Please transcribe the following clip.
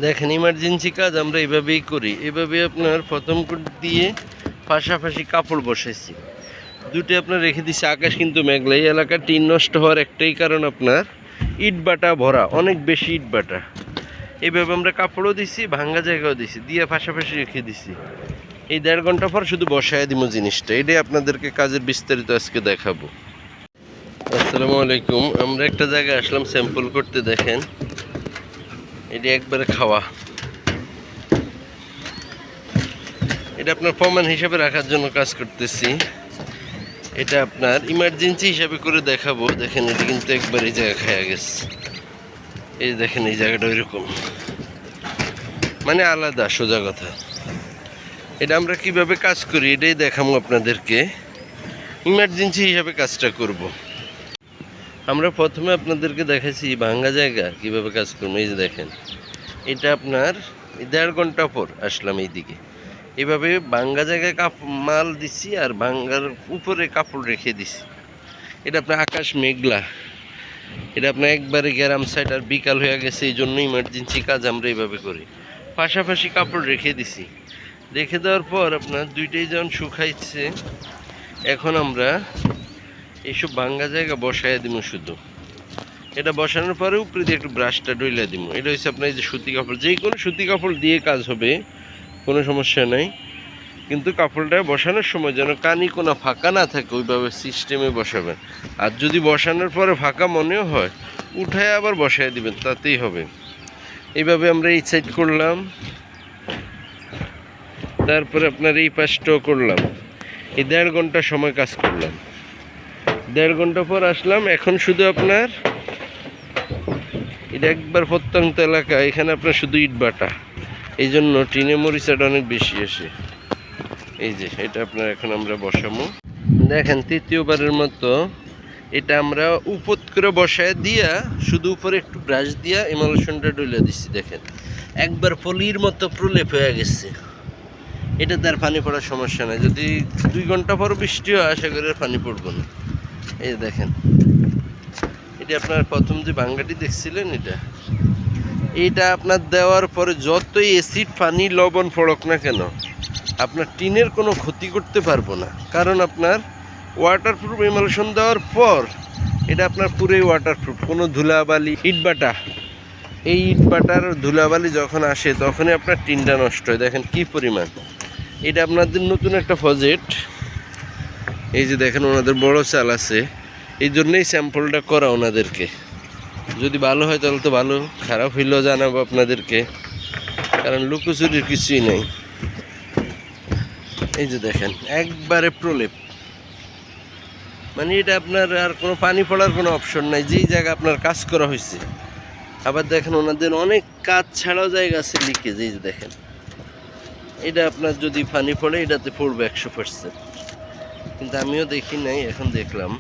দেখেন ইমার্জেন্সি কাজ আমরা এভাবেই করি। এভাবে আপনার প্রথম কোট দিয়ে পাশাপাশি কাপড় বসাইছি, দুটো আপনার রেখে দিচ্ছি। আকাশ কিন্তু মেঘলা, এই এলাকার টিন নষ্ট হওয়ার একটাই কারণ আপনার ইট বাটা ভরা, অনেক বেশি ইট বাটা। এইভাবে আমরা কাপড়ও দিছি, ভাঙ্গা জায়গাও দিছি, দিয়ে পাশাপাশি রেখে দিছি। এই 1.5 ঘন্টা পর শুধু বসায় দিব জিনিসটা। এটাই আপনাদেরকে কাজের বিস্তারিত আজকে দেখাবো। আসসালামু আলাইকুম। আমরা একটা জায়গায় আসলাম স্যাম্পল করতে। দেখেন এটি একবারে খাওয়া, এটা আপনার প্রমাণ হিসাবে রাখার জন্য কাজ করতেছি। এটা আপনার ইমার্জেন্সি হিসাবে করে দেখাবো। দেখেন এটা কিন্তু একবার এই জায়গা খাওয়া গেছে। এই দেখেন এই জায়গাটা ওইরকম, মানে আলাদা, সোজা কথা। এটা আমরা কিভাবে কাজ করি এটাই দেখাবো আপনাদেরকে। ইমার্জেন্সি হিসাবে কাজটা করব। আমরা প্রথমে আপনাদেরকে দেখাচ্ছি ভাঙ্গা জায়গা কিভাবে কাজ করবো। এই যে দেখেন, এটা আপনার 1.5 ঘন্টা পর আসলাম এইদিকে। এভাবে ভাঙ্গা জায়গায় মাল দিছি আর ভাঙ্গার উপরে কাপড় রেখে দিছি। এটা আপনার আকাশ মেঘলা, এটা আপনার একবারে গ্রাম সাইড আর বিকাল হয়ে গেছে, এই জন্য ইমার্জেন্সি কাজ আমরা এইভাবে করি। পাশাপাশি কাপড় রেখে দিছি। রেখে দেওয়ার পর আপনার দুইটাই যখন শুকাইছে, এখন আমরা এইসব ভাঙ্গা জায়গা বসাইয়া দিব। শুধু এটা বসানোর পরে উপরে দিয়ে একটু ব্রাশটা ডইলা দিব। এটা হচ্ছে আপনার এই যে সুতি কাপড়, যে কোনো সুতি কাপড় দিয়ে কাজ হবে, কোনো সমস্যা নাই। কিন্তু কাপড়টা বসানোর সময় যেন কানি কোনা ফাঁকা না থাকে, ওইভাবে সিস্টেমে বসাবেন। আর যদি বসানোর পরে ফাঁকা মনেও হয়, উঠায় আবার বসায় দিবেন, তাতেই হবে। এইভাবে আমরা এই সাইড করলাম, তারপরে আপনার এই পাশটাও করলাম। এই 1.5 ঘন্টা সময় কাজ করলাম। 1.5 ঘন্টা পর আসলাম। এখন শুধু আপনার এটা একবার প্রত্যন্ত এলাকা, এখানে আপনার শুধু ইট বাটা, এই জন্য টিনে মরিচাটা অনেক বেশি আসে। এই যে এটা আপনার এখন আমরা বসাবো। দেখেন তৃতীয়বারের মতো এটা আমরা উপর করে বসায় দিয়া শুধু উপরে একটু ব্রাশ দিয়া এমালশনটা ডলে দিচ্ছি। দেখেন একবার পলির মতো প্রলেপ হয়ে গেছে। এটা তার পানি পড়ার সমস্যা নাই। যদি 2 ঘন্টা পর বৃষ্টি হয়, আশা করি পানি পড়বো না। এই দেখেন এটা আপনার প্রথম যে ভাঙ্গাটি দেখছিলেন, এইটা আপনার দেওয়ার পরে যতই অ্যাসিড পানি লবণ পড়ক না কেন, আপনার টিনের কোনো ক্ষতি করতে পারবো না। কারণ আপনার ওয়াটারপ্রুফ এমালশন দেওয়ার পর এটা আপনার পুরোই ওয়াটারপ্রুফ। কোনো ধুলাবালি, ইটবাটা, এই ইটবাটার ধুলাবালি যখন আসে তখনই আপনার টিনটা নষ্ট হয়। দেখেন কি পরিমাণ। এটা আপনাদের নতুন একটা প্রজেক্ট। এই যে দেখেন ওনাদের বড় চাল আছে, এই জন্যই স্যাম্পলটা করা ওনাদেরকে। যদি ভালো হয় তাহলে তো ভালো, খারাপ হইলেও জানাবো আপনাদেরকে, কারণ লুকোচুরির কিছুই নেই। এই যে দেখেন একবারে প্রলেপ, মানে এটা আপনার আর কোনো পানি পড়ার কোনো অপশন নাই, যেই জায়গা আপনার কাজ করা হয়েছে। আবার দেখেন ওনাদের অনেক কাজ ছাড়াও জায়গা আছে লিকেজ। এই যে দেখেন এটা আপনার যদি পানি পড়ে এটাতে পড়বে 100%, কিন্তু আমিও দেখি নাই, এখন দেখলাম।